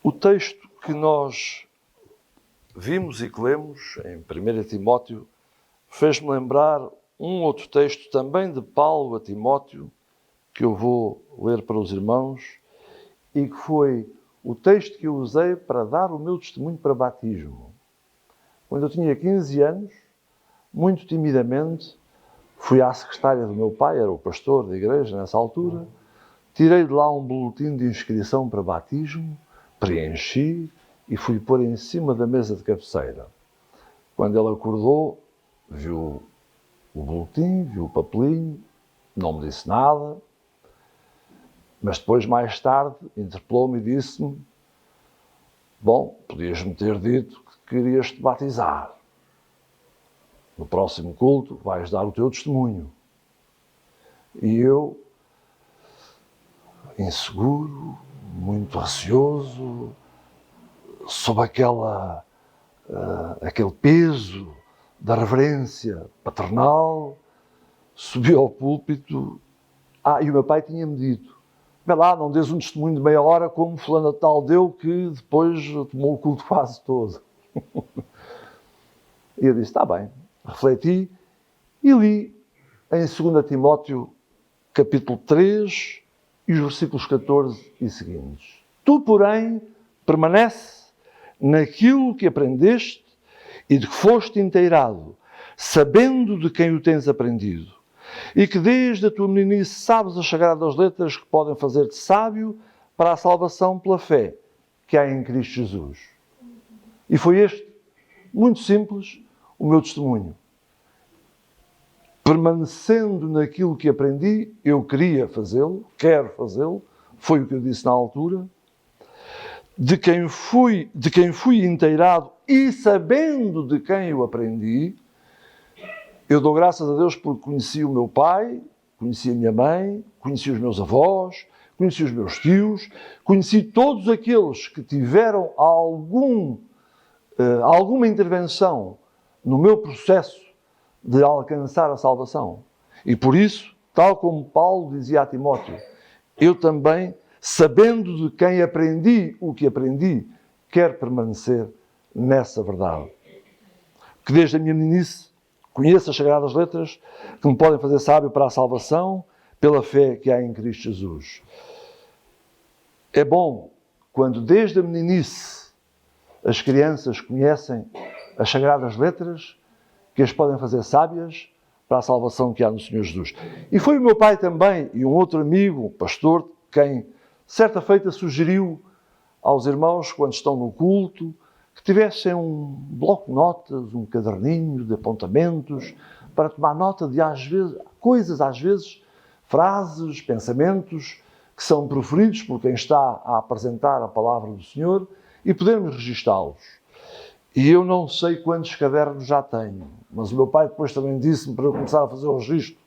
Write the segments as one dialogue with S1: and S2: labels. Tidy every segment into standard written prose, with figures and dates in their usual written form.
S1: O texto que nós vimos e que lemos em 1 Timóteo fez-me lembrar um outro texto também de Paulo a Timóteo, que eu vou ler para os irmãos, e que foi o texto que eu usei para dar o meu testemunho para batismo. Quando eu tinha 15 anos, muito timidamente, fui à secretária do meu pai, era o pastor da igreja nessa altura, tirei de lá um boletim de inscrição para batismo, preenchi e fui pôr em cima da mesa de cabeceira. Quando ele acordou, viu o boletim, viu o papelinho, não me disse nada, mas depois, mais tarde, interpelou-me e disse-me: bom, podias-me ter dito que querias te batizar. No próximo culto vais dar o teu testemunho. E eu, inseguro, muito receoso, sob aquele peso da reverência paternal, subi ao púlpito. E o meu pai tinha-me dito: vê lá, não dês um testemunho de meia hora como fulano tal deu, que depois tomou o culto quase todo. E eu disse: está bem. Refleti e li em 2 Timóteo, capítulo 3, e os versículos 14 e seguintes. Tu, porém, permanece naquilo que aprendeste e de que foste inteirado, sabendo de quem o tens aprendido, e que desde a tua meninice sabes as sagradas letras que podem fazer-te sábio para a salvação pela fé que há em Cristo Jesus. E foi este, muito simples, o meu testemunho. Permanecendo naquilo que aprendi, eu queria fazê-lo, quero fazê-lo, foi o que eu disse na altura, de quem fui inteirado e sabendo de quem eu aprendi. Eu dou graças a Deus porque conheci o meu pai, conheci a minha mãe, conheci os meus avós, conheci os meus tios, conheci todos aqueles que tiveram alguma intervenção no meu processo de alcançar a salvação. E por isso, tal como Paulo dizia a Timóteo, eu também, sabendo de quem aprendi o que aprendi, quero permanecer nessa verdade. Que desde a minha meninice conheço as sagradas letras que me podem fazer sábio para a salvação pela fé que há em Cristo Jesus. É bom quando desde a meninice as crianças conhecem as sagradas letras que as podem fazer sábias para a salvação que há no Senhor Jesus. E foi o meu pai também e um outro amigo, um pastor, quem certa feita sugeriu aos irmãos, quando estão no culto, que tivessem um bloco de notas, um caderninho de apontamentos, para tomar nota de, às vezes, frases, pensamentos que são proferidos por quem está a apresentar a palavra do Senhor e podermos registá-los. E eu não sei quantos cadernos já tenho, mas o meu pai depois também disse-me para eu começar a fazer o registro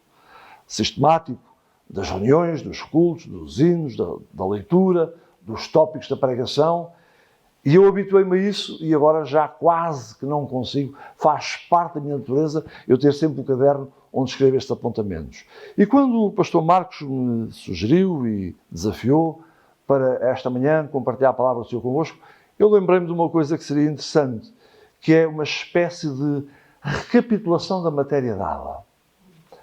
S1: sistemático das reuniões, dos cultos, dos hinos, da leitura, dos tópicos da pregação. E eu habituei-me a isso e agora já quase que não consigo, faz parte da minha natureza eu ter sempre um caderno onde escrevo estes apontamentos. E quando o pastor Marcos me sugeriu e desafiou para esta manhã compartilhar a palavra do Senhor convosco, eu lembrei-me de uma coisa que seria interessante, que é uma espécie de recapitulação da matéria dada.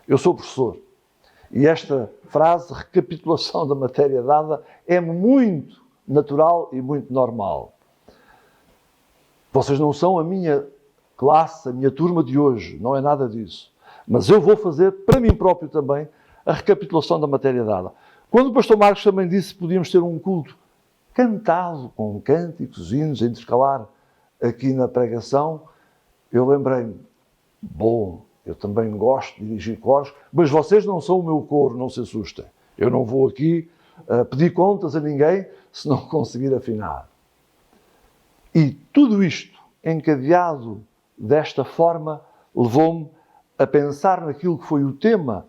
S1: Eu sou professor e esta frase, recapitulação da matéria dada, é muito natural e muito normal. Vocês não são a minha classe, a minha turma de hoje, não é nada disso. Mas eu vou fazer, para mim próprio também, a recapitulação da matéria dada. Quando o pastor Marcos também disse que podíamos ter um culto cantado, com cânticos, hinos, a intercalar aqui na pregação, eu lembrei-me, bom, eu também gosto de dirigir coros, mas vocês não são o meu coro, não se assustem. Eu não vou aqui pedir contas a ninguém se não conseguir afinar. E tudo isto, encadeado desta forma, levou-me a pensar naquilo que foi o tema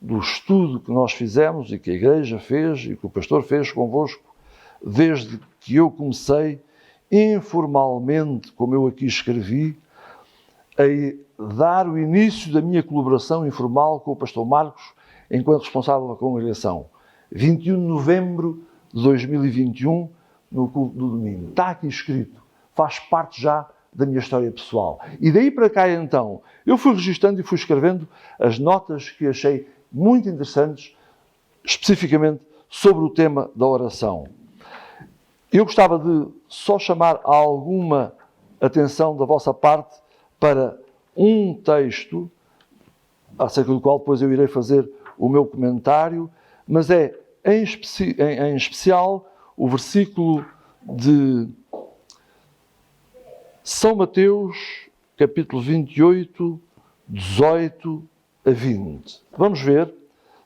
S1: do estudo que nós fizemos e que a igreja fez e que o pastor fez convosco, desde que eu comecei, informalmente, como eu aqui escrevi, a dar o início da minha colaboração informal com o pastor Marcos, enquanto responsável da congregação. 21 de novembro de 2021, no culto do domingo. Está aqui escrito. Faz parte já da minha história pessoal. E daí para cá, então, eu fui registando e fui escrevendo as notas que achei muito interessantes, especificamente sobre o tema da oração. Eu gostava de só chamar alguma atenção da vossa parte para um texto, acerca do qual depois eu irei fazer o meu comentário, mas é em especial o versículo de São Mateus, capítulo 28, 18 a 20. Vamos ver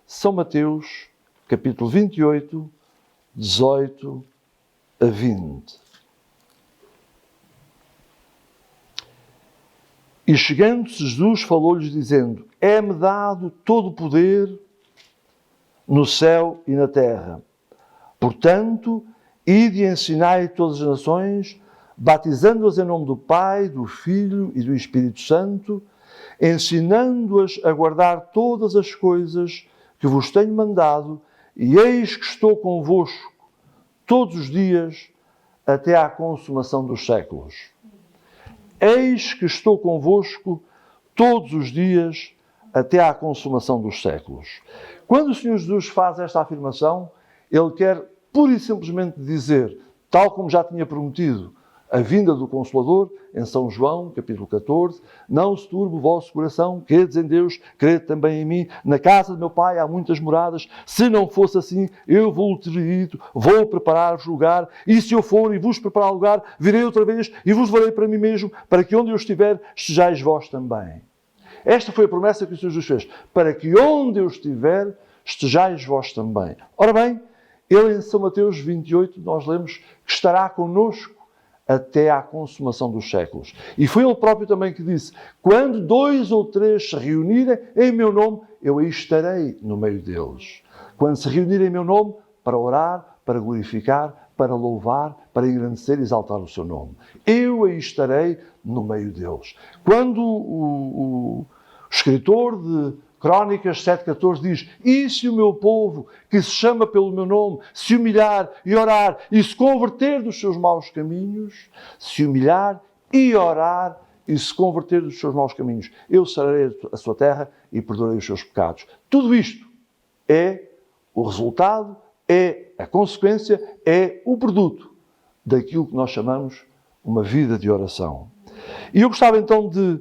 S1: São Mateus, capítulo 28, 18 a 20. E chegando-se Jesus, falou-lhes dizendo: é-me dado todo o poder no céu e na terra. Portanto, ide e ensinai todas as nações, batizando-as em nome do Pai, do Filho e do Espírito Santo, ensinando-as a guardar todas as coisas que vos tenho mandado, e eis que estou convosco todos os dias até à consumação dos séculos. Eis que estou convosco todos os dias até à consumação dos séculos. Quando o Senhor Jesus faz esta afirmação, Ele quer pura e simplesmente dizer, tal como já tinha prometido, a vinda do Consolador, em São João, capítulo 14, não se turbe o vosso coração, credes em Deus, crede também em mim, na casa de meu Pai há muitas moradas, se não fosse assim, eu vou ter dito, vou preparar-vos lugar, e se eu for e vos preparar lugar, virei outra vez e vos levarei para mim mesmo, para que onde eu estiver, estejais vós também. Esta foi a promessa que o Senhor Jesus fez, para que onde eu estiver, estejais vós também. Ora bem, Ele em São Mateus 28, nós lemos que estará connosco até à consumação dos séculos. E foi Ele próprio também que disse, quando 2 ou 3 se reunirem em meu nome, eu aí estarei no meio deles. Quando se reunirem em meu nome, para orar, para glorificar, para louvar, para engrandecer e exaltar o seu nome. Eu aí estarei no meio deles. Quando o escritor de Crónicas 7,14 diz, e se o meu povo, que se chama pelo meu nome, se humilhar e orar e se converter dos seus maus caminhos, se humilhar e orar e se converter dos seus maus caminhos, eu sararei a sua terra e perdoarei os seus pecados. Tudo isto é o resultado, é a consequência, é o produto daquilo que nós chamamos uma vida de oração. E eu gostava então de,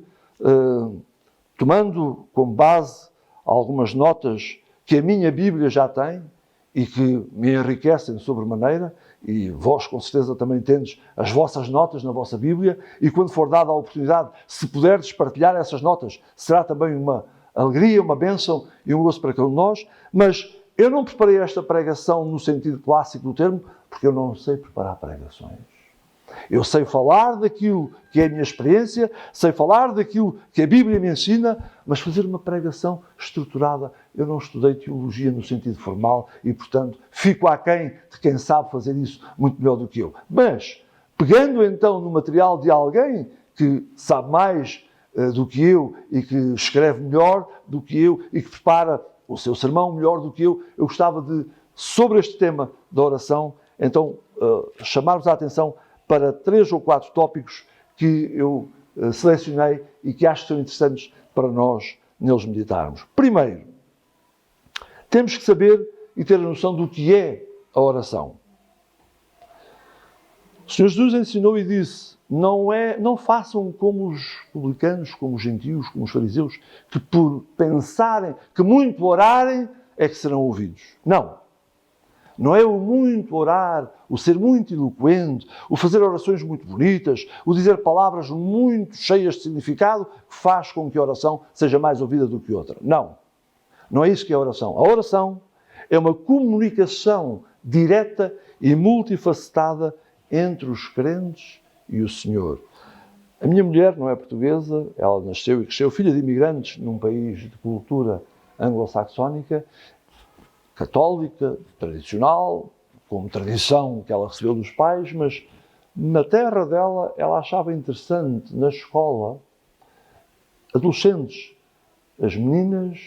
S1: tomando como base algumas notas que a minha Bíblia já tem e que me enriquecem sobremaneira, e vós com certeza também tendes as vossas notas na vossa Bíblia, e quando for dada a oportunidade, se puderdes partilhar essas notas, será também uma alegria, uma bênção e um gozo para cada um de nós, mas eu não preparei esta pregação no sentido clássico do termo, porque eu não sei preparar pregações. Eu sei falar daquilo que é a minha experiência, sei falar daquilo que a Bíblia me ensina, mas fazer uma pregação estruturada, eu não estudei teologia no sentido formal e, portanto, fico aquém de quem sabe fazer isso muito melhor do que eu. Mas, pegando então no material de alguém que sabe mais do que eu e que escreve melhor do que eu e que prepara o seu sermão melhor do que eu gostava de, sobre este tema da oração, então, chamar-vos a atenção para 3 ou 4 tópicos que eu selecionei e que acho que são interessantes para nós neles meditarmos. Primeiro, temos que saber e ter a noção do que é a oração. O Senhor Jesus ensinou e disse, não façam como os publicanos, como os gentios, como os fariseus, que por pensarem que muito orarem é que serão ouvidos. Não. Não é o muito orar, o ser muito eloquente, o fazer orações muito bonitas, o dizer palavras muito cheias de significado que faz com que a oração seja mais ouvida do que outra. Não. Não é isso que é a oração. A oração é uma comunicação direta e multifacetada entre os crentes e o Senhor. A minha mulher não é portuguesa, ela nasceu e cresceu, filha de imigrantes num país de cultura anglo-saxónica, católica, tradicional, como tradição que ela recebeu dos pais, mas na terra dela ela achava interessante, na escola, adolescentes, as meninas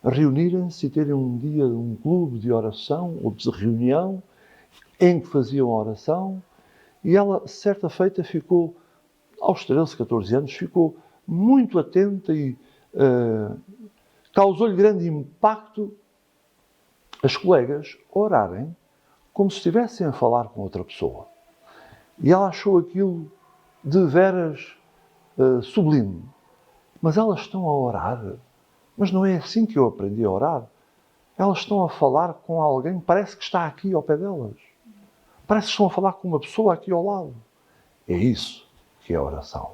S1: reunirem-se e terem um dia, um clube de oração ou de reunião, em que faziam oração, e ela, certa feita, ficou, aos 13, 14 anos, ficou muito atenta e causou-lhe grande impacto as colegas orarem como se estivessem a falar com outra pessoa. E ela achou aquilo de veras sublime. Mas elas estão a orar. Mas não é assim que eu aprendi a orar. Elas estão a falar com alguém, parece que está aqui ao pé delas. Parece que estão a falar com uma pessoa aqui ao lado. É isso que é oração.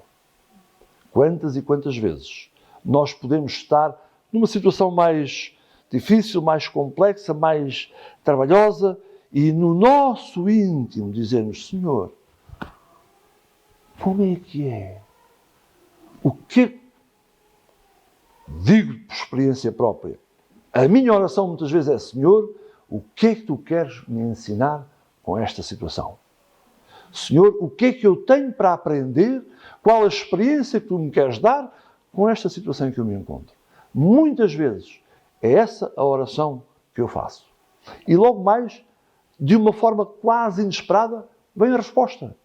S1: Quantas e quantas vezes nós podemos estar numa situação mais difícil, mais complexa, mais trabalhosa, e no nosso íntimo dizemos: Senhor, como é que é? O que digo por experiência própria? A minha oração muitas vezes é: Senhor, o que é que tu queres me ensinar com esta situação? Senhor, o que é que eu tenho para aprender? Qual a experiência que tu me queres dar com esta situação em que eu me encontro? Muitas vezes é essa a oração que eu faço. E logo mais, de uma forma quase inesperada, vem a resposta.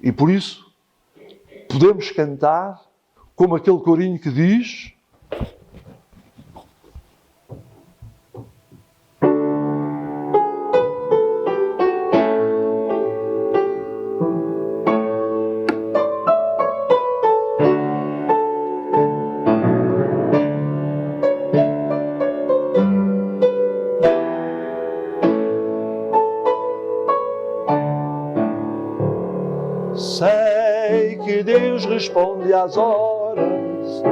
S1: E por isso, podemos cantar como aquele corinho que diz: sei que Deus responde às horas,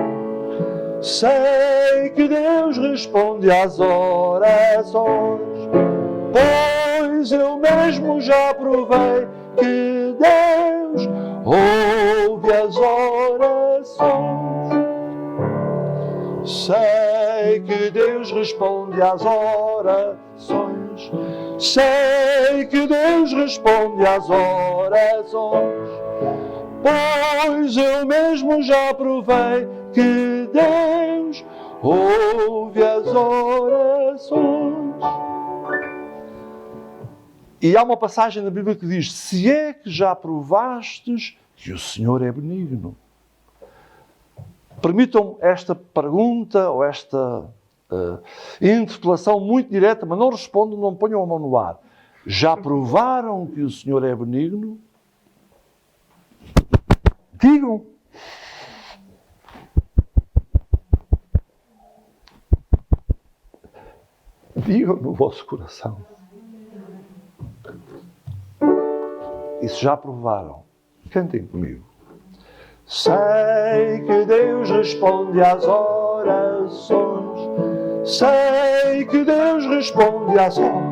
S1: sei que Deus responde às orações, pois eu mesmo já provei que Deus ouve as orações. Sei que Deus responde às orações, sei que Deus responde às orações, pois eu mesmo já provei que Deus ouve as orações. E há uma passagem na Bíblia que diz: se é que já provastes que o Senhor é benigno. Permitam esta pergunta ou esta interpelação muito direta, mas não respondam, não ponham a mão no ar. Já provaram que o Senhor é benigno? Digam. Digam no vosso coração. E se já provaram, cantem comigo. Sei que Deus responde às orações, sei que Deus responde às orações,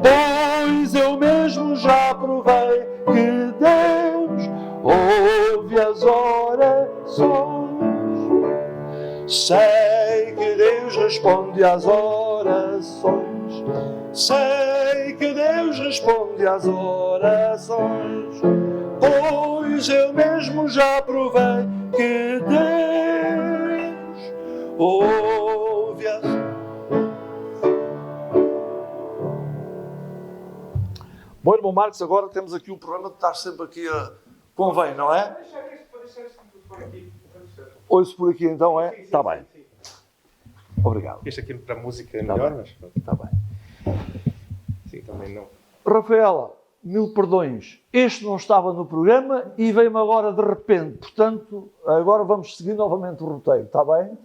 S1: pois eu mesmo já provei que Deus ouve as orações. Sei que Deus responde às orações, sei que Deus responde às orações, pois eu mesmo já provei que Deus ouve as... Bom, irmão Marcos, agora temos aqui o problema de estar sempre aqui a... Convém, não é?
S2: Vou deixar isto por aqui.
S1: Ouço por aqui então, é? Está bem.
S2: Sim.
S1: Obrigado.
S2: Este aqui para a música é melhor, mas
S1: Está bem.
S2: sim, também não.
S1: Rafaela, mil perdões. Este não estava no programa e veio-me agora de repente. Portanto, agora vamos seguir novamente o roteiro. Está bem?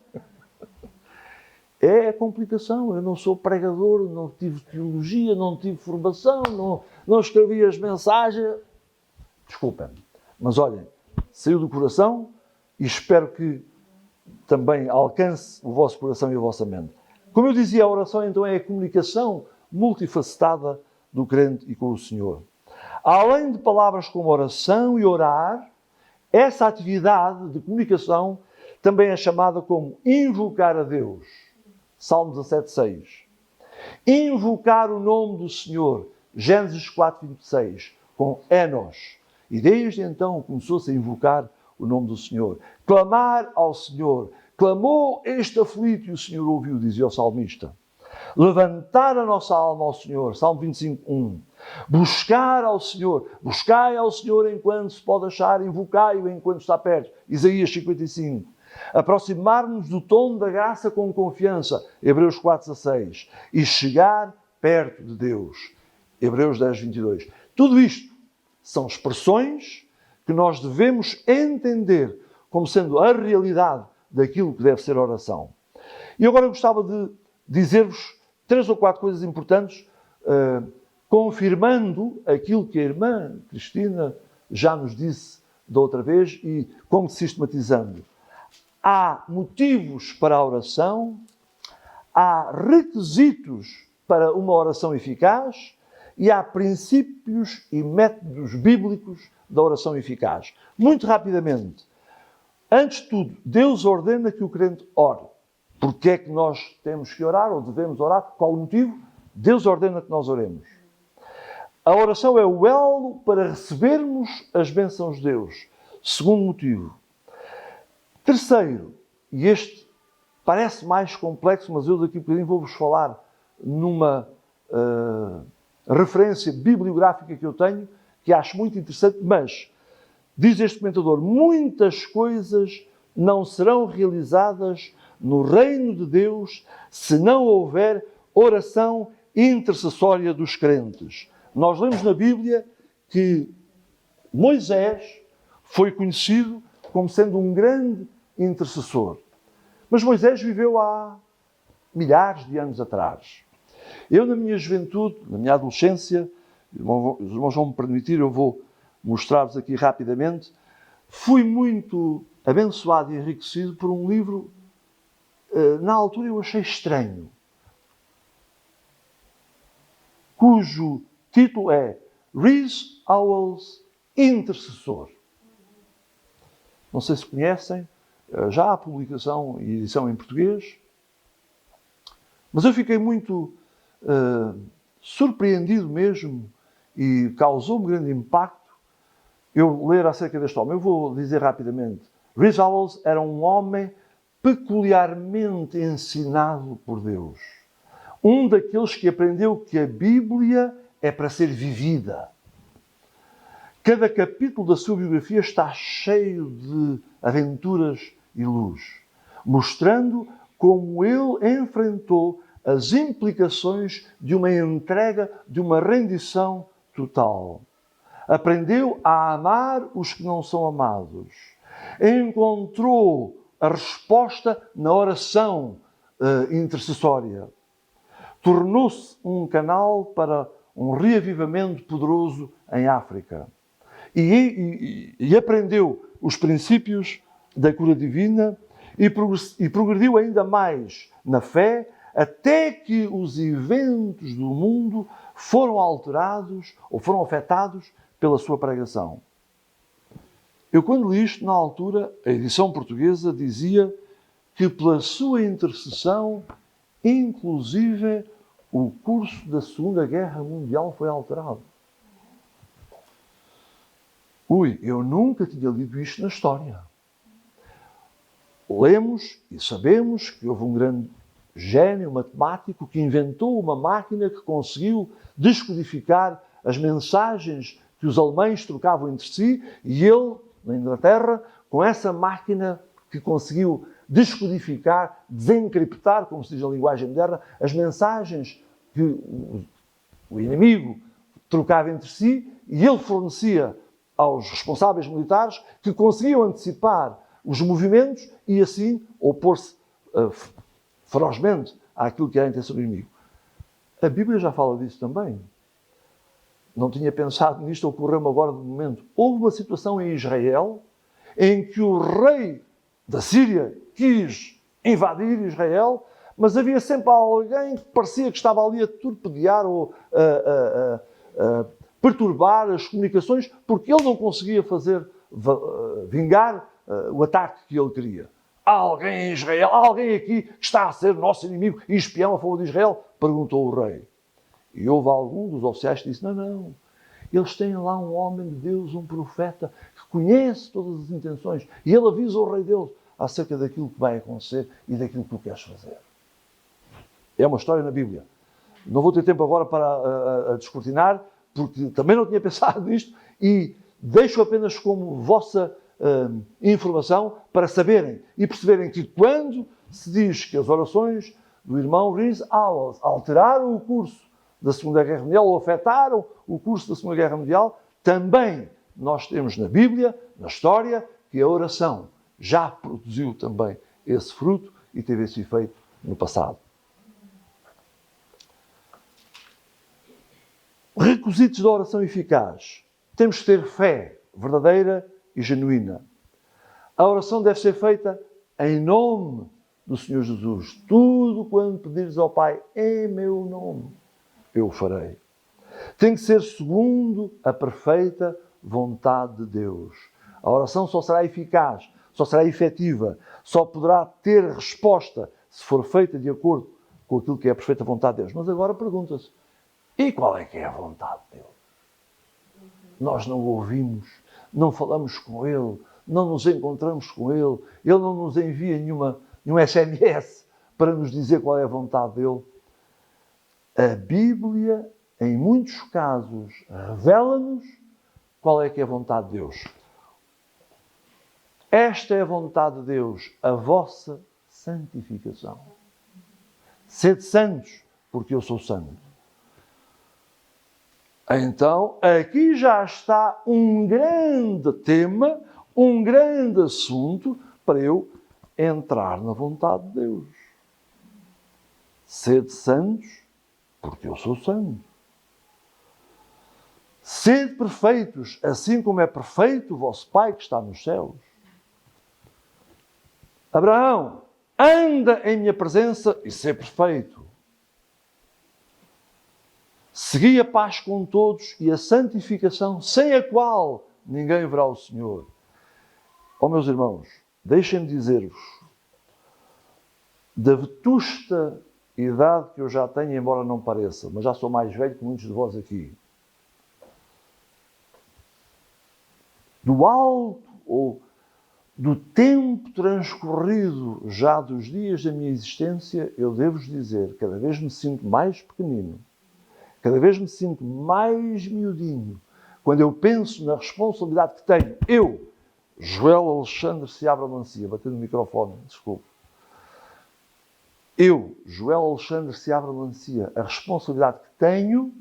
S1: É a complicação. Eu não sou pregador, não tive teologia, não tive formação, não escrevi as mensagens. Desculpem-me. Mas olhem, saiu do coração e espero que também alcance o vosso coração e a vossa mente. Como eu dizia, a oração então é a comunicação multifacetada do crente e com o Senhor. Além de palavras como oração e orar, essa atividade de comunicação também é chamada como invocar a Deus. Salmo 17,6. Invocar o nome do Senhor. Gênesis 4,26. Com Enos. E desde então começou-se a invocar o nome do Senhor. Clamar ao Senhor. Clamou este aflito e o Senhor ouviu, dizia o salmista. Levantar a nossa alma ao Senhor, Salmo 25:1. Buscar ao Senhor, buscai ao Senhor enquanto se pode achar, invocai-o enquanto está perto, Isaías 55. Aproximar-nos do tom da graça com confiança, Hebreus 4:16. E chegar perto de Deus, Hebreus 10:22. Tudo isto são expressões que nós devemos entender como sendo a realidade daquilo que deve ser a oração. E agora eu gostava de dizer-vos 3 ou 4 coisas importantes, confirmando aquilo que a irmã Cristina já nos disse da outra vez e como sistematizando. Há motivos para a oração, há requisitos para uma oração eficaz e há princípios e métodos bíblicos da oração eficaz. Muito rapidamente, antes de tudo, Deus ordena que o crente ore. Porquê é que nós temos que orar ou devemos orar? Qual o motivo? Deus ordena que nós oremos. A oração é o elo para recebermos as bênçãos de Deus. Segundo motivo. Terceiro, e este parece mais complexo, mas eu daqui a bocadinho vou-vos falar numa referência bibliográfica que eu tenho, que acho muito interessante, mas, diz este comentador, muitas coisas não serão realizadas no reino de Deus se não houver oração intercessória dos crentes. Nós lemos na Bíblia que Moisés foi conhecido como sendo um grande intercessor. Mas Moisés viveu há milhares de anos atrás. Eu, na minha juventude, na minha adolescência, os irmãos vão me permitir, eu vou mostrar-vos aqui rapidamente, fui muito abençoado e enriquecido por um livro, na altura eu achei estranho, cujo título é Rhys Howells, Intercessor. Não sei se conhecem, já há publicação e edição em português, mas eu fiquei muito surpreendido mesmo e causou-me grande impacto eu ler acerca deste homem. Eu vou dizer rapidamente. Rhys Howells era um homem peculiarmente ensinado por Deus. Um daqueles que aprendeu que a Bíblia é para ser vivida. Cada capítulo da sua biografia está cheio de aventuras e luz, mostrando como ele enfrentou as implicações de uma entrega, de uma rendição total. Aprendeu a amar os que não são amados. Encontrou a resposta na oração intercessória. Tornou-se um canal para um reavivamento poderoso em África. E aprendeu os princípios da cura divina e progrediu ainda mais na fé, até que os eventos do mundo foram alterados ou foram afetados pela sua pregação. Eu, quando li isto, na altura, a edição portuguesa dizia que pela sua intercessão, inclusive, o curso da Segunda Guerra Mundial foi alterado. Eu nunca tinha lido isto na história. Lemos e sabemos que houve um grande gênio matemático que inventou uma máquina que conseguiu descodificar as mensagens que os alemães trocavam entre si e ele, na Inglaterra, com essa máquina que conseguiu descodificar, desencriptar, como se diz na linguagem moderna, as mensagens que o inimigo trocava entre si e ele fornecia aos responsáveis militares que conseguiam antecipar os movimentos e assim opor-se ferozmente àquilo que era a intenção do inimigo. A Bíblia já fala disso também. Não tinha pensado nisto, ocorreu-me agora de momento. Houve uma situação em Israel em que o rei da Síria quis invadir Israel, mas havia sempre alguém que parecia que estava ali a torpedear ou a perturbar as comunicações, porque ele não conseguia fazer vingar o ataque que ele queria. Há alguém em Israel, há alguém aqui que está a ser nosso inimigo e espião a favor de Israel? Perguntou o rei. E houve algum dos oficiais que disse, não, eles têm lá um homem de Deus, um profeta, que conhece todas as intenções e ele avisa o rei deles acerca daquilo que vai acontecer e daquilo que tu queres fazer. É uma história na Bíblia. Não vou ter tempo agora para a descortinar, porque também não tinha pensado nisto, e deixo apenas como vossa informação para saberem e perceberem que quando se diz que as orações do irmão Rhys Howells alteraram o curso da Segunda Guerra Mundial ou afetaram o curso da Segunda Guerra Mundial, também nós temos na Bíblia, na história, que a oração já produziu também esse fruto e teve esse efeito no passado. Requisitos da oração eficaz. Temos que ter fé verdadeira e genuína. A oração deve ser feita em nome do Senhor Jesus. Tudo quanto pedires ao Pai em meu nome, eu o farei. Tem que ser segundo a perfeita vontade de Deus. A oração só será eficaz, só será efetiva, só poderá ter resposta se for feita de acordo com aquilo que é a perfeita vontade de Deus. Mas agora pergunta-se, e qual é que é a vontade de Deus? Nós não o ouvimos, não falamos com Ele, não nos encontramos com Ele, Ele não nos envia nenhum SMS para nos dizer qual é a vontade dEle. A Bíblia, em muitos casos, revela-nos qual é que é a vontade de Deus. Esta é a vontade de Deus, a vossa santificação. Sede santos, porque eu sou santo. Então, aqui já está um grande tema, um grande assunto para eu entrar na vontade de Deus. Sede santos, porque eu sou santo. Sede perfeitos, assim como é perfeito o vosso Pai que está nos céus. Abraão, anda em minha presença e sê perfeito. Segui a paz com todos e a santificação, sem a qual ninguém verá o Senhor. Ó meus irmãos, deixem-me dizer-vos, da vetusta idade que eu já tenho, embora não pareça, mas já sou mais velho que muitos de vós aqui, do alto ou do tempo transcorrido já dos dias da minha existência, eu devo-vos dizer, cada vez me sinto mais pequenino, cada vez me sinto mais miudinho, quando eu penso na responsabilidade que tenho, eu, Joel Alexandre Seabra Mancia, batendo no microfone, desculpe, eu, Joel Alexandre Seabra Mancia, a responsabilidade que tenho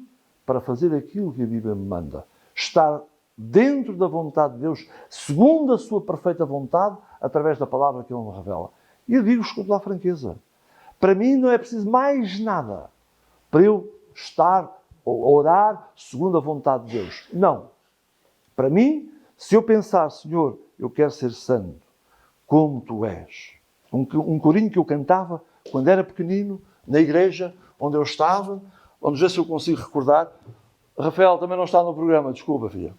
S1: para fazer aquilo que a Bíblia me manda, estar dentro da vontade de Deus, segundo a sua perfeita vontade, através da palavra que Ele me revela. E eu digo-vos com toda a franqueza, para mim não é preciso mais nada para eu estar ou orar segundo a vontade de Deus. Não. Para mim, se eu pensar, Senhor, eu quero ser santo, como Tu és. Um corinho que eu cantava quando era pequenino, na igreja onde eu estava, vamos ver se eu consigo recordar. Rafael também não está no programa, desculpa, filha.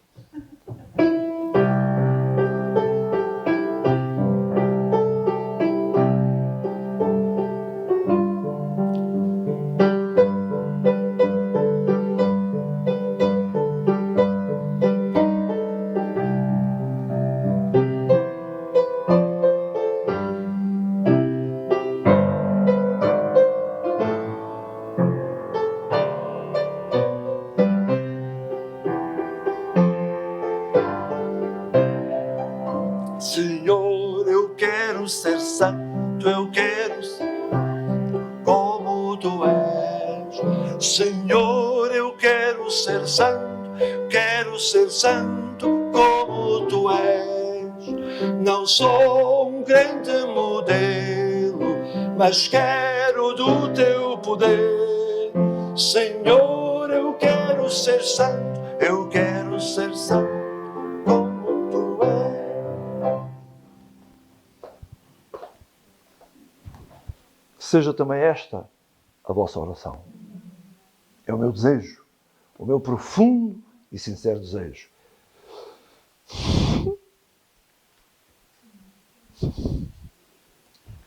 S1: Senhor, eu quero ser santo, eu quero ser como Tu és. Senhor, eu quero ser santo como Tu és. Não sou um grande modelo, mas quero do Teu poder. Senhor, eu quero ser santo, eu quero ser santo. Seja também esta a vossa oração. É o meu desejo, o meu profundo e sincero desejo.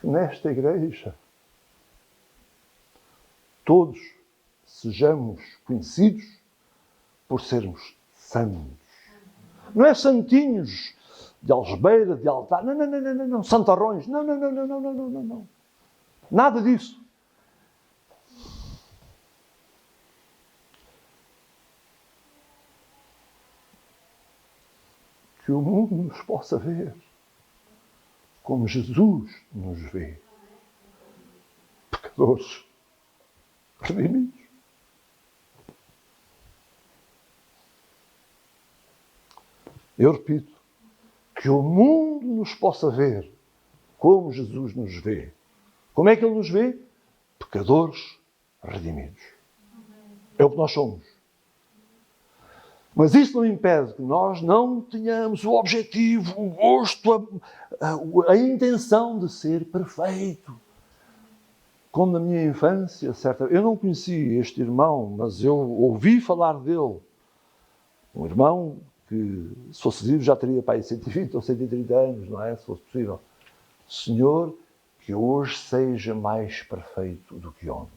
S1: Que nesta igreja todos sejamos conhecidos por sermos santos. Não é santinhos de algebeira, de altar, não, santarrões, não. Nada disso. que o mundo nos possa ver como Jesus nos vê. Pecadores redimidos. Eu repito, que o mundo nos possa ver como Jesus nos vê. Como é que Ele nos vê? Pecadores redimidos. É o que nós somos. Mas isso não impede que nós não tenhamos o objetivo, o gosto, a intenção de ser perfeito. Como na minha infância, eu não conheci este irmão, mas eu ouvi falar dele. Um irmão que, se fosse vivo, já teria para aí 120 ou 130 anos, não é? Se fosse possível. Senhor, que hoje seja mais perfeito do que ontem.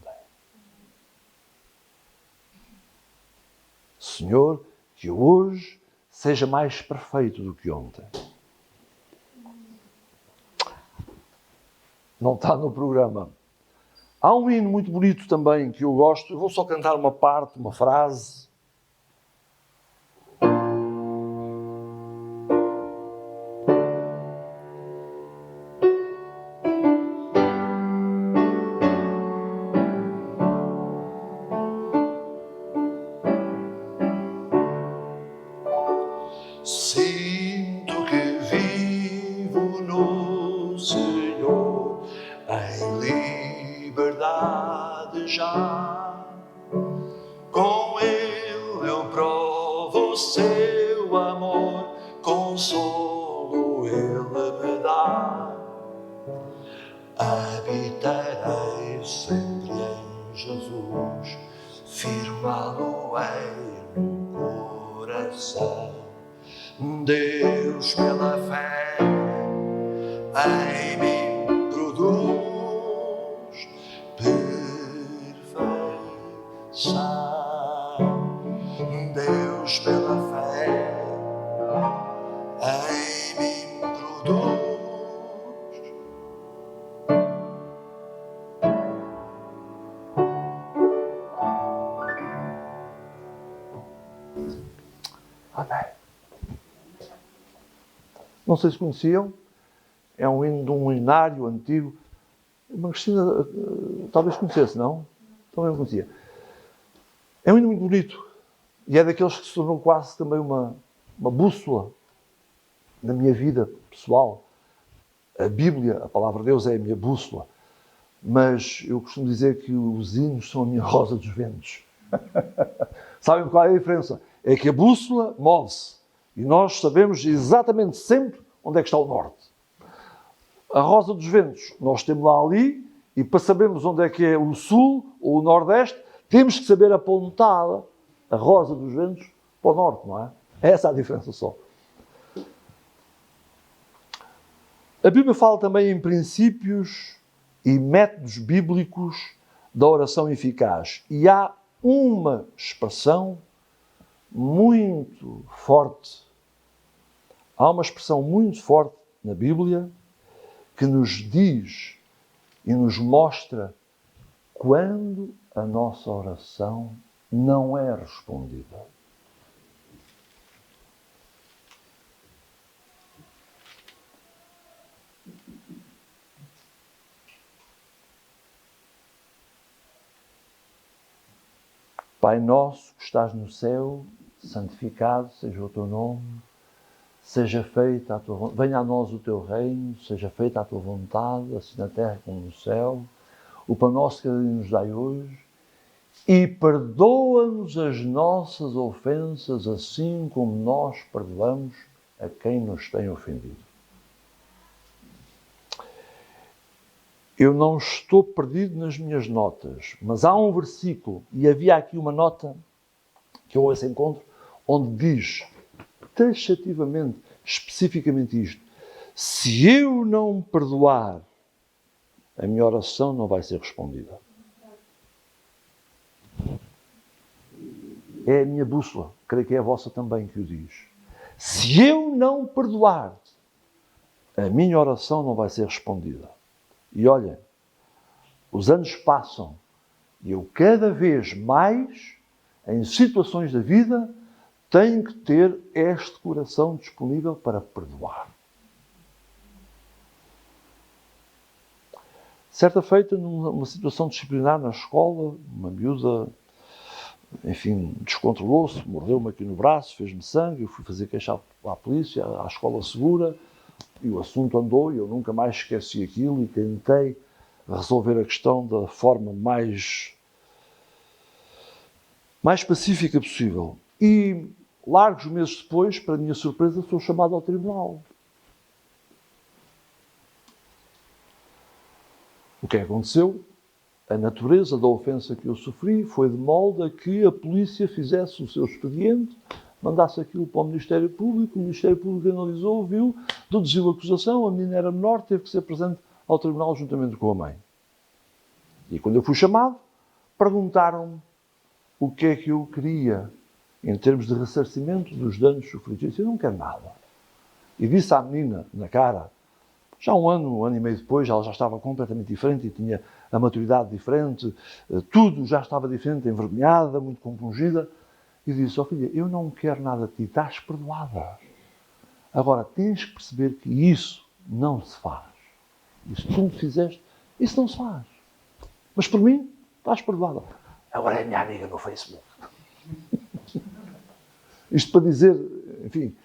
S1: Senhor, que hoje seja mais perfeito do que ontem. Não está no programa. Há um hino muito bonito também que eu gosto. Eu vou só cantar uma parte, uma frase.
S3: Sinto que vivo no Senhor, em liberdade já. Com Ele eu provo o seu amor, consolo Ele me dá. Habitarei sempre em Jesus, firmá-lo-ei no coração. Deus, pela fé, em mim produz perfeição. Deus, pela fé, em mim produz.
S1: Amém. Não sei se conheciam, é um hino de um hinário antigo. Mas Cristina talvez conhecesse, não? Também não conhecia. É um hino muito bonito e é daqueles que se tornou quase também uma bússola na minha vida pessoal. A Bíblia, a Palavra de Deus, é a minha bússola. Mas eu costumo dizer que os hinos são a minha rosa dos ventos. Sabem qual é a diferença? É que a bússola move-se. E nós sabemos exatamente sempre onde é que está o norte. A rosa dos ventos, nós temos lá ali, e para sabermos onde é que é o sul ou o nordeste, temos que saber apontar a rosa dos ventos para o norte, não é? Essa é a diferença só. A Bíblia fala também em princípios e métodos bíblicos da oração eficaz. E há uma expressão muito forte. Há uma expressão muito forte na Bíblia que nos diz e nos mostra quando a nossa oração não é respondida. Pai nosso que estás no céu, santificado seja o teu nome, seja feita a tua vontade, venha a nós o teu reino, seja feita a tua vontade, assim na terra como no céu. O pão nosso cada dia nos dai hoje e perdoa-nos as nossas ofensas, assim como nós perdoamos a quem nos tem ofendido. Eu não estou perdido nas minhas notas, mas há um versículo, e havia aqui uma nota que eu hoje encontro, onde diz taxativamente, especificamente isto: se eu não perdoar, a minha oração não vai ser respondida. É a minha bússola, creio que é a vossa também que o diz. Se eu não perdoar, a minha oração não vai ser respondida. E olhem, os anos passam e eu cada vez mais, em situações da vida, tenho que ter este coração disponível para perdoar. Certa feita, numa situação disciplinar na escola, uma miúda, enfim, descontrolou-se, mordeu-me aqui no braço, fez-me sangue, eu fui fazer queixa à polícia, à escola segura, e o assunto andou, e eu nunca mais esqueci aquilo, e tentei resolver a questão da forma mais pacífica possível. E, largos meses depois, para a minha surpresa, sou chamado ao tribunal. O que aconteceu? A natureza da ofensa que eu sofri foi de molde a que a polícia fizesse o seu expediente, mandasse aquilo para o Ministério Público, o Ministério Público analisou, viu, deduziu a acusação, a menina era menor, teve que ser presente ao tribunal juntamente com a mãe. E quando eu fui chamado, perguntaram-me o que é que eu queria em termos de ressarcimento dos danos sofridos. Eu disse, eu não quero nada. E disse à menina, na cara, já um ano e meio depois, ela já estava completamente diferente e tinha a maturidade diferente, tudo já estava diferente, envergonhada, muito compungida. E disse, ó filha, eu não quero nada de ti, estás perdoada. Agora, tens que perceber que isso não se faz. Isso que tu me fizeste, isso não se faz. Mas por mim, estás perdoada. Agora é minha amiga no Facebook. Isto para dizer, enfim,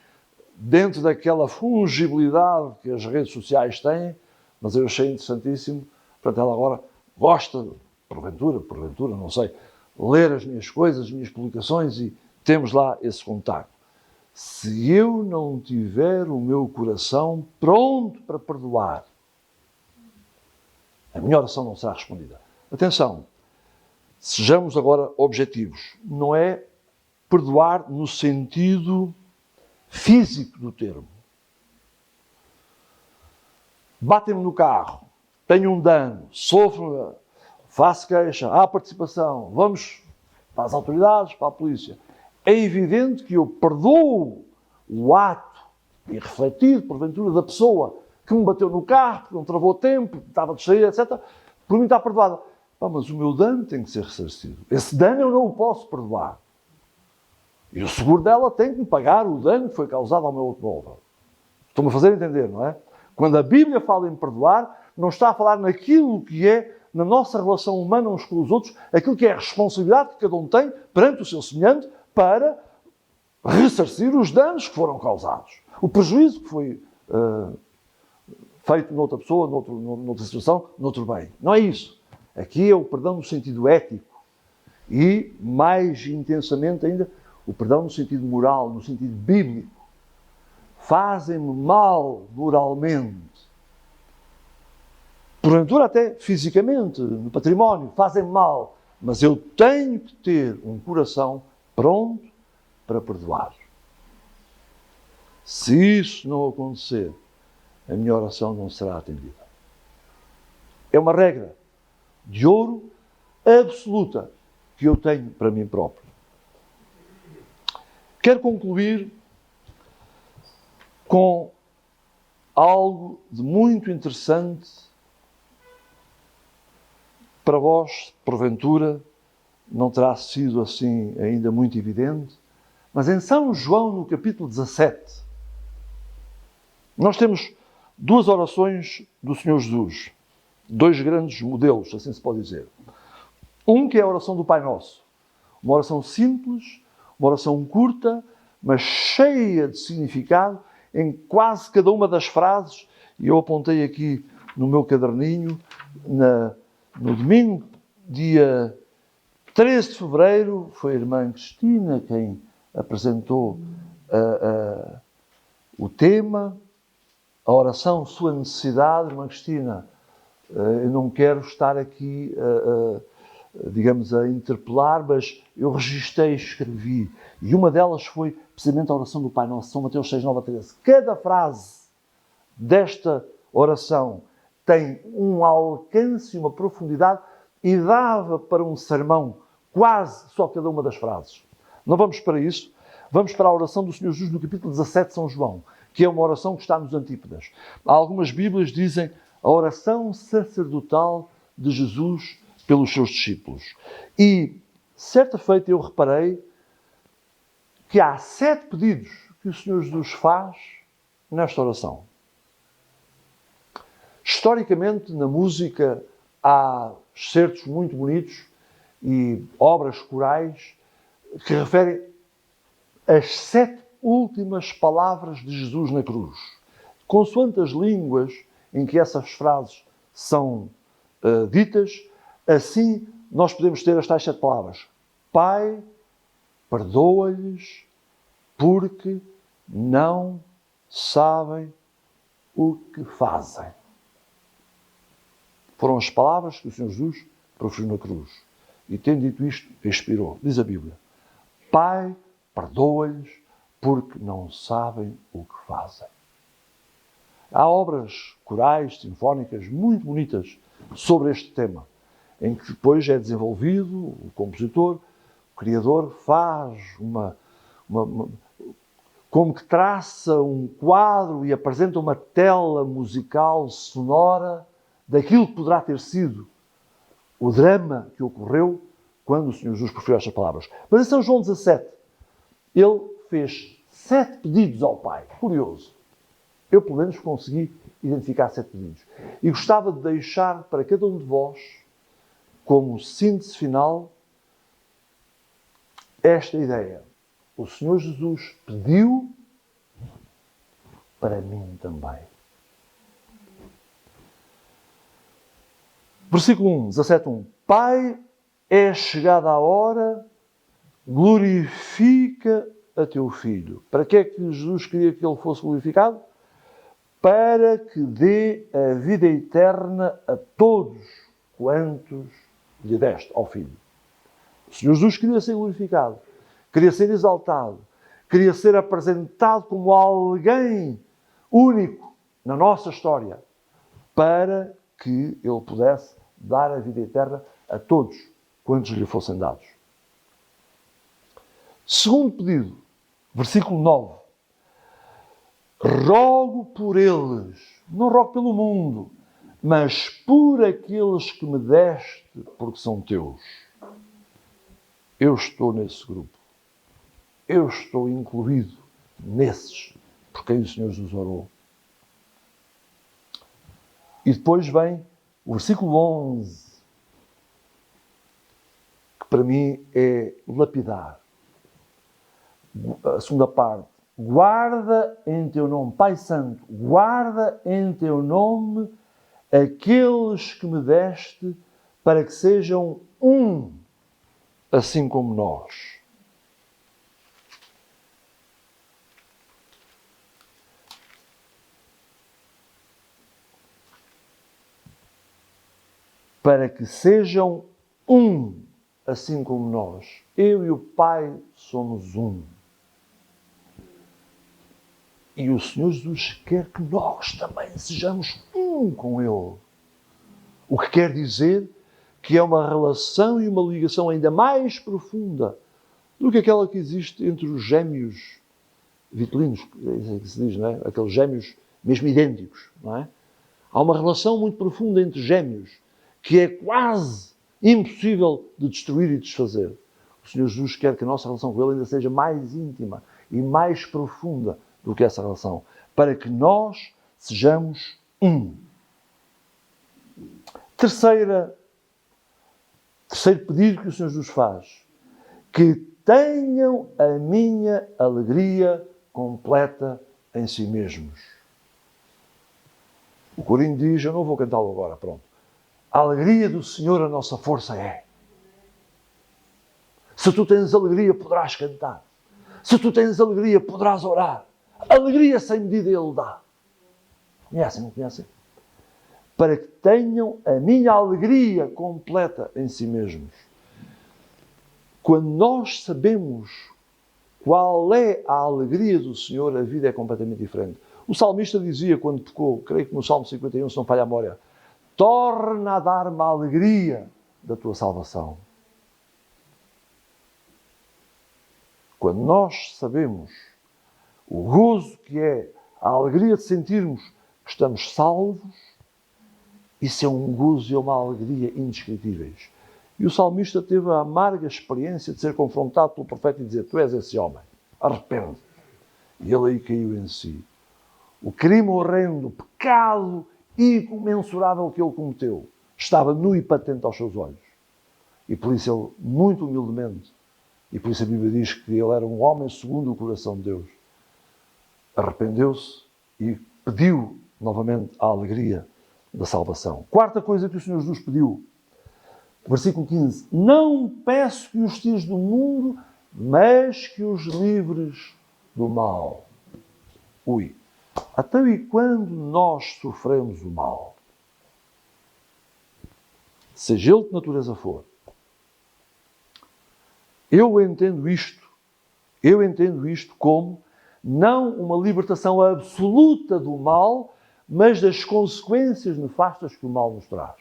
S1: dentro daquela fungibilidade que as redes sociais têm, mas eu achei interessantíssimo, portanto ela agora gosta, porventura, não sei, ler as minhas coisas, as minhas publicações e temos lá esse contacto. Se eu não tiver o meu coração pronto para perdoar, a minha oração não será respondida. Atenção, sejamos agora objetivos. Não é perdoar no sentido físico do termo. Batem-me no carro, tenho um dano, sofro, faço queixa, há participação, vamos para as autoridades, para a polícia. É evidente que eu perdoo o ato irrefletido, porventura, da pessoa que me bateu no carro, que não travou tempo, estava distraída, etc. Por mim está perdoada. Mas o meu dano tem que ser ressarcido. Esse dano eu não o posso perdoar. E o seguro dela tem que me pagar o dano que foi causado ao meu automóvel. Estou-me a fazer entender, não é? Quando a Bíblia fala em perdoar, não está a falar naquilo que é, na nossa relação humana uns com os outros, aquilo que é a responsabilidade que cada um tem perante o seu semelhante para ressarcir os danos que foram causados. O prejuízo que foi feito noutra pessoa, noutra situação, noutro bem. Não é isso. Aqui é o perdão no sentido ético e, mais intensamente ainda, o perdão no sentido moral, no sentido bíblico. Fazem-me mal moralmente, porventura até fisicamente, no património, fazem-me mal, mas eu tenho que ter um coração pronto para perdoar. Se isso não acontecer, a minha oração não será atendida. É uma regra de ouro absoluta que eu tenho para mim próprio. Quero concluir com algo de muito interessante para vós, porventura, não terá sido assim ainda muito evidente, mas em São João, no capítulo 17, nós temos duas orações do Senhor Jesus, dois grandes modelos, assim se pode dizer. Um que é a oração do Pai Nosso, uma oração simples, uma oração curta, mas cheia de significado em quase cada uma das frases, e eu apontei aqui no meu caderninho, no domingo, dia 13 de fevereiro, foi a irmã Cristina quem apresentou o tema, a oração, sua necessidade. Irmã Cristina, eu não quero estar aqui, digamos, a interpelar, mas eu registrei, escrevi, e uma delas foi precisamente a oração do Pai Nosso, São Mateus 6, 9 a 13. Cada frase desta oração tem um alcance e uma profundidade e dava para um sermão quase só cada uma das frases. Não vamos para isso, vamos para a oração do Senhor Jesus no capítulo 17 de São João, que é uma oração que está nos Antípodas. Algumas Bíblias dizem a oração sacerdotal de Jesus pelos seus discípulos. E, certa feita, eu reparei que há 7 pedidos que o Senhor Jesus faz nesta oração. Historicamente, na música, há excertos muito bonitos e obras corais que referem as 7 últimas palavras de Jesus na cruz. Consoante as línguas em que essas frases são ditas, assim nós podemos ter as tais 7 palavras. Pai, perdoa-lhes porque não sabem o que fazem. Foram as palavras que o Senhor Jesus proferiu na cruz. E tendo dito isto, expirou. Diz a Bíblia. Pai, perdoa-lhes porque não sabem o que fazem. Há obras corais, sinfónicas, muito bonitas sobre este tema, em que depois é desenvolvido, o compositor, o criador, faz como que traça um quadro e apresenta uma tela musical sonora daquilo que poderá ter sido o drama que ocorreu quando o Senhor Jesus proferiu estas palavras. Mas em São João 17, ele fez 7 pedidos ao Pai. Curioso. Eu, pelo menos, consegui identificar 7 pedidos. E gostava de deixar para cada um de vós, como síntese final, esta ideia. O Senhor Jesus pediu para mim também. Versículo 1, 17:1. Pai, é chegada a hora, glorifica a teu Filho. Para que é que Jesus queria que ele fosse glorificado? Para que dê a vida eterna a todos quantos lhe deste, ao Filho. O Senhor Jesus queria ser glorificado, queria ser exaltado, queria ser apresentado como alguém único na nossa história, para que ele pudesse dar a vida eterna a todos quantos lhe fossem dados. Segundo pedido, versículo 9. Rogo por eles, não rogo pelo mundo, mas por aqueles que me deste, porque são teus. Eu estou nesse grupo. Eu estou incluído nesses por quem o Senhor nos orou. E depois vem o versículo 11, que para mim é lapidar. A segunda parte. Guarda em teu nome, Pai Santo, guarda em teu nome aqueles que me deste, para que sejam um, assim como nós. Para que sejam um, assim como nós. Eu e o Pai somos um. E o Senhor Jesus quer que nós também sejamos um com Ele. O que quer dizer que é uma relação e uma ligação ainda mais profunda do que aquela que existe entre os gêmeos vitelinos, que se diz, não é? Aqueles gêmeos mesmo idênticos, não é? Há uma relação muito profunda entre gêmeos que é quase impossível de destruir e desfazer. O Senhor Jesus quer que a nossa relação com Ele ainda seja mais íntima e mais profunda do que essa relação, para que nós sejamos um. Terceiro pedido que o Senhor Jesus faz, que tenham a minha alegria completa em si mesmos. O corinho diz, eu não vou cantá-lo agora, pronto. A alegria do Senhor a nossa força é. Se tu tens alegria, poderás cantar. Se tu tens alegria, poderás orar. Alegria sem medida Ele dá. Conhecem, não conhecem? Para que tenham a minha alegria completa em si mesmos. Quando nós sabemos qual é a alegria do Senhor, a vida é completamente diferente. O salmista dizia, quando tocou, creio que no Salmo 51, se não falha a memória, torna a dar-me a alegria da tua salvação. Quando nós sabemos o gozo que é a alegria de sentirmos que estamos salvos, isso é um gozo e uma alegria indescritíveis. E o salmista teve a amarga experiência de ser confrontado pelo profeta e dizer, tu és esse homem. arrepende. E ele aí caiu em si. O crime horrendo, o pecado incomensurável que ele cometeu, estava nu e patente aos seus olhos. E por isso ele, muito humildemente, e por isso a Bíblia diz que ele era um homem segundo o coração de Deus, arrependeu-se e pediu novamente a alegria da salvação. Quarta coisa que o Senhor Jesus pediu, versículo 15: não peço que os tires do mundo, mas que os livres do mal. Ui, até e quando nós sofremos o mal, seja ele de natureza for, eu entendo isto como não uma libertação absoluta do mal, mas das consequências nefastas que o mal nos traz.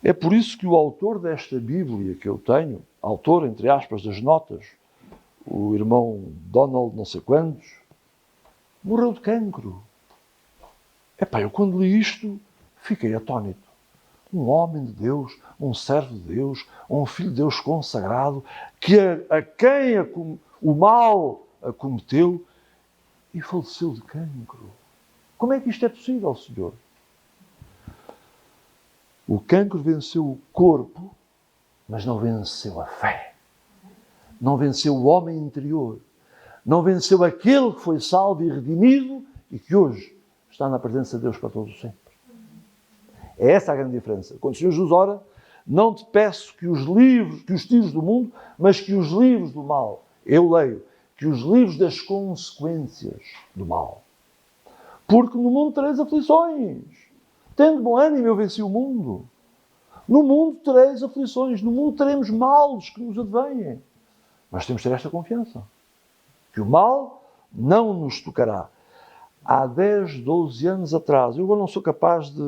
S1: É por isso que o autor desta Bíblia que eu tenho, autor, entre aspas, das notas, o irmão Donald não sei quantos, morreu de cancro. Epá, eu quando li isto, fiquei atónito. Um homem de Deus, um servo de Deus, um filho de Deus consagrado, que a quem o mal acometeu e faleceu de cancro. Como é que isto é possível, Senhor? O cancro venceu o corpo, mas não venceu a fé. Não venceu o homem interior. Não venceu aquele que foi salvo e redimido e que hoje está na presença de Deus para todos os sempre. É essa a grande diferença. Quando o Senhor Jesus ora, não te peço que os tires do mundo, mas que os livres do mal. Eu leio, que os livres das consequências do mal. Porque no mundo tereis aflições. Tendo bom ânimo, eu venci o mundo. No mundo tereis aflições, no mundo teremos males que nos advêm. Mas temos de ter esta confiança, que o mal não nos tocará. Há 10, 12 anos atrás, eu não sou capaz de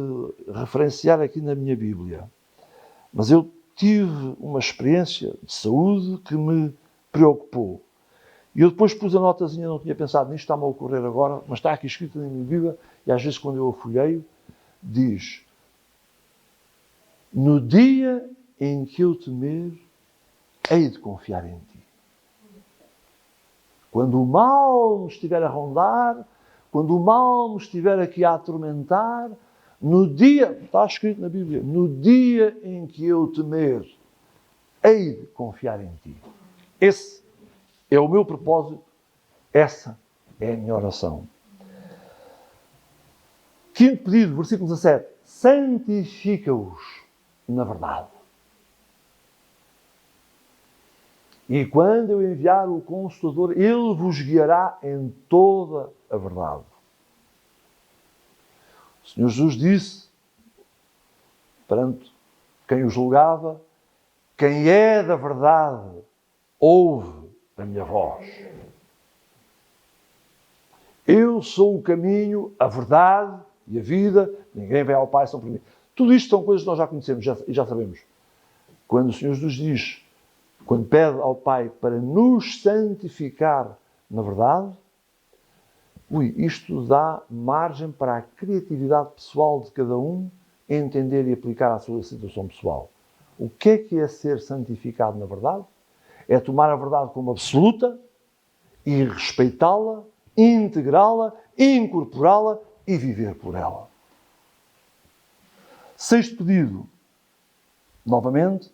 S1: referenciar aqui na minha Bíblia, mas eu tive uma experiência de saúde que me preocupou. E eu depois pus a notazinha, não tinha pensado nisto, está-me a ocorrer agora, mas está aqui escrito na minha Bíblia, e às vezes quando eu a folheio, diz: no dia em que eu temer, hei de confiar em ti. Quando o mal me estiver a rondar, quando o mal me estiver aqui a atormentar, no dia, está escrito na Bíblia, no dia em que eu temer, hei de confiar em ti. Esse é o meu propósito, essa é a minha oração. Quinto pedido, versículo 17. Santifica-os na verdade. E quando eu enviar o Consolador, ele vos guiará em toda a verdade. O Senhor Jesus disse, perante quem o julgava, quem é da verdade, ouve a minha voz. Eu sou o caminho, a verdade e a vida. Ninguém vem ao Pai senão por mim. Tudo isto são coisas que nós já conhecemos e já sabemos. Quando o Senhor Jesus diz, quando pede ao Pai para nos santificar na verdade, isto dá margem para a criatividade pessoal de cada um entender e aplicar à sua situação pessoal. O que é ser santificado na verdade? É tomar a verdade como absoluta e respeitá-la, integrá-la, incorporá-la e viver por ela. Sexto pedido, novamente,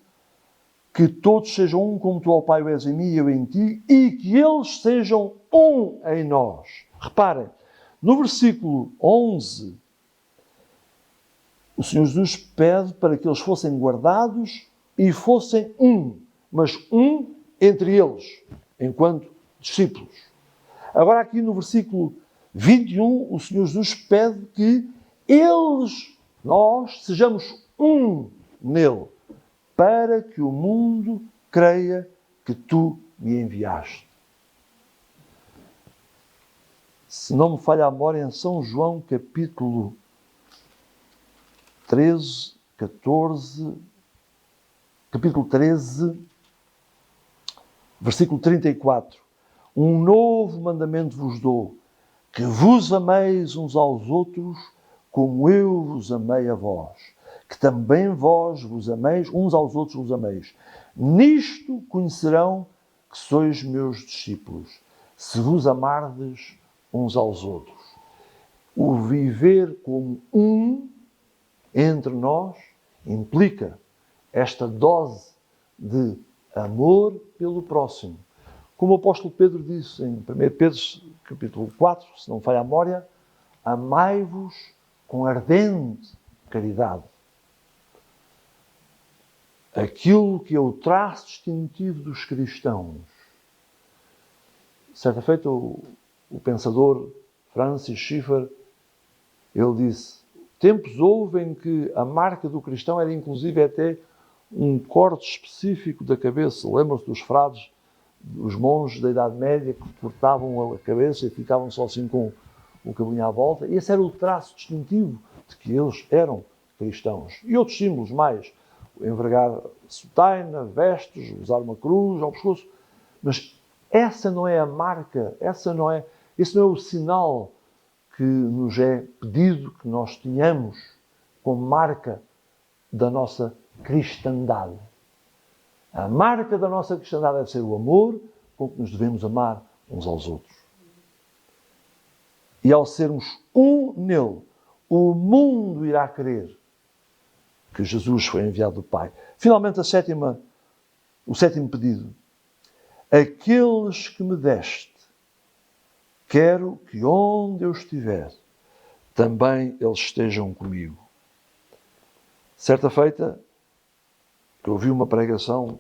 S1: que todos sejam um como tu, ó Pai, o és em mim e eu em ti, e que eles sejam um em nós. Reparem, no versículo 11, o Senhor Jesus pede para que eles fossem guardados e fossem um, mas um entre eles, enquanto discípulos. Agora aqui no versículo 21, o Senhor Jesus pede que nós, sejamos um nele, para que o mundo creia que tu me enviaste. Se não me falha a memória, em São João, capítulo 13, versículo 34. Um novo mandamento vos dou, que vos ameis uns aos outros, como eu vos amei a vós. Que também vós vos ameis, uns aos outros vos ameis. Nisto conhecerão que sois meus discípulos, se vos amardes uns aos outros. O viver como um entre nós implica esta dose de amor pelo próximo. Como o apóstolo Pedro disse em 1 Pedro capítulo 4, se não falha a memória, amai-vos com ardente caridade. Aquilo que é o traço distintivo dos cristãos. Certa feita, o pensador Francis Schaeffer, ele disse, tempos houve em que a marca do cristão era inclusive até um corte específico da cabeça. Lembram-se dos frades, os monges da Idade Média que cortavam a cabeça e ficavam só assim com o cabelinho à volta. E esse era o traço distintivo de que eles eram cristãos. E outros símbolos mais, envergar sotaina, vestes, usar uma cruz ao pescoço. Mas essa não é a marca, esse não é o sinal que nos é pedido que nós tenhamos como marca da nossa cristandade. A marca da nossa cristandade deve ser o amor com que nos devemos amar uns aos outros. E ao sermos um nele, o mundo irá crer que Jesus foi enviado do Pai. Finalmente, o sétimo pedido. Aqueles que me deste, quero que onde eu estiver, também eles estejam comigo. Certa feita, eu ouvi uma pregação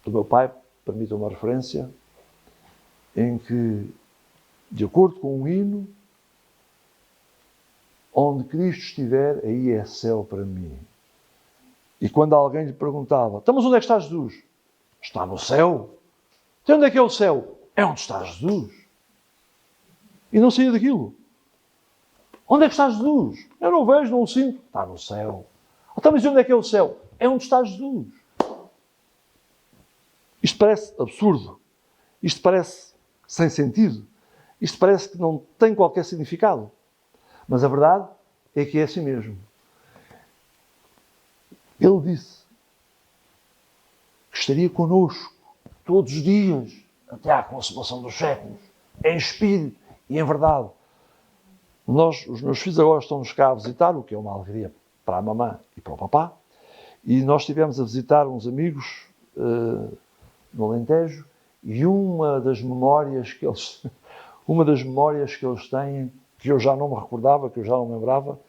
S1: do meu pai, permita uma referência, em que, de acordo com um hino, onde Cristo estiver, aí é céu para mim. E quando alguém lhe perguntava, então, mas onde é que está Jesus? Está no céu. Então onde é que é o céu? É onde está Jesus. E não saía daquilo. Onde é que está Jesus? Eu não vejo, não o sinto. Está no céu. Então, mas onde é que é o céu? É onde está Jesus. Isto parece absurdo. Isto parece sem sentido. Isto parece que não tem qualquer significado. Mas a verdade é que é assim mesmo. Ele disse que estaria connosco todos os dias, até à consumação dos séculos, em espírito e em verdade. Os meus filhos agora estão-nos cá a visitar, o que é uma alegria para a mamã e para o papá, e nós estivemos a visitar uns amigos no Alentejo, e uma das memórias que eles têm, que eu já não me recordava, que eu já não me lembrava,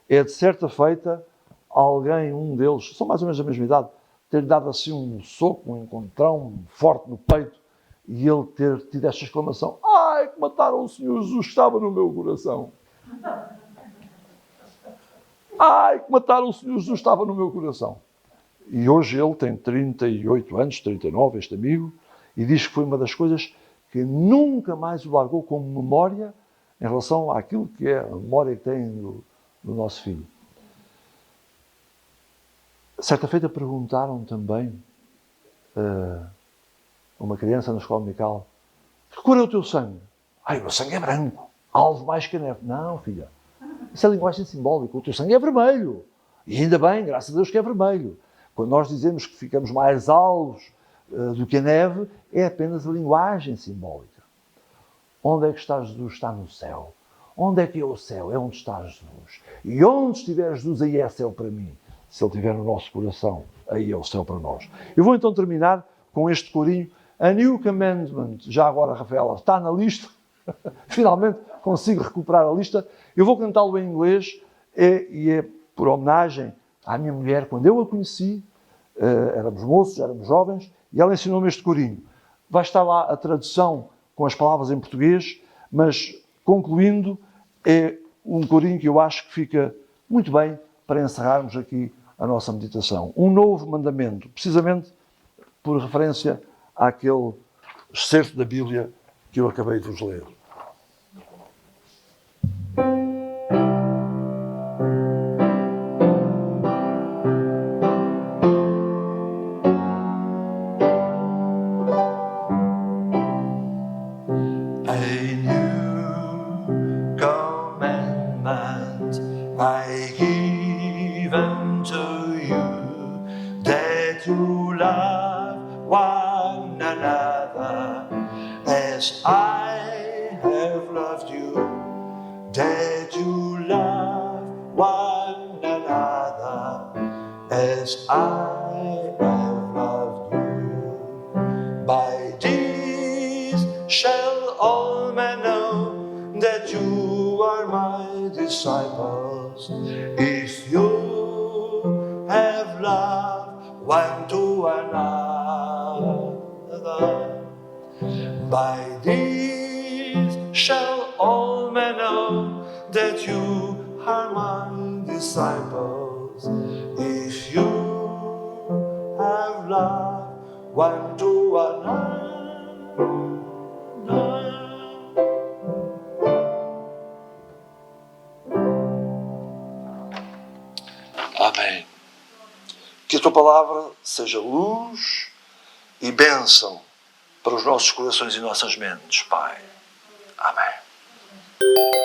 S1: é de certa feita, um deles, são mais ou menos da mesma idade, ter dado assim um soco, um encontrão forte no peito, e ele ter tido esta exclamação, ai, que mataram o Senhor Jesus, estava no meu coração. Ai, que mataram o Senhor Jesus, estava no meu coração. E hoje ele tem 38 anos, 39, este amigo, e diz que foi uma das coisas que nunca mais o largou como memória em relação àquilo que é a memória que tem do nosso filho. Certa feita perguntaram também a uma criança na escola dominical, que cor é o teu sangue? Ai, o meu sangue é branco, alvo mais que a neve. Não, filha, isso é linguagem simbólica, o teu sangue é vermelho. E ainda bem, graças a Deus que é vermelho. Quando nós dizemos que ficamos mais alvos do que a neve, é apenas a linguagem simbólica. Onde é que está Jesus? Está no céu. Onde é que é o céu? É onde está Jesus. E onde estiver Jesus, aí é céu para mim. Se ele estiver no nosso coração, aí é o céu para nós. Eu vou então terminar com este corinho. A New Commandment, já agora, Rafaela, está na lista. Finalmente consigo recuperar a lista. Eu vou cantá-lo em inglês e é por homenagem à minha mulher. Quando eu a conheci, éramos moços, éramos jovens, e ela ensinou-me este corinho. Vai estar lá a tradução com as palavras em português, mas, concluindo, é um corinho que eu acho que fica muito bem para encerrarmos aqui a nossa meditação. Um novo mandamento, precisamente por referência àquele excerto da Bíblia que eu acabei de vos ler.
S3: A new commandment I give unto you, that you love one another as I have loved you, that you love one another as I have loved you. By this shall all men know that you are my disciples, if you have loved one to another. By this shall all men know that you are my disciples, if you have loved one to another. Amém. Que a tua palavra seja luz e bênção para os nossos corações e nossas mentes, Pai. Amém.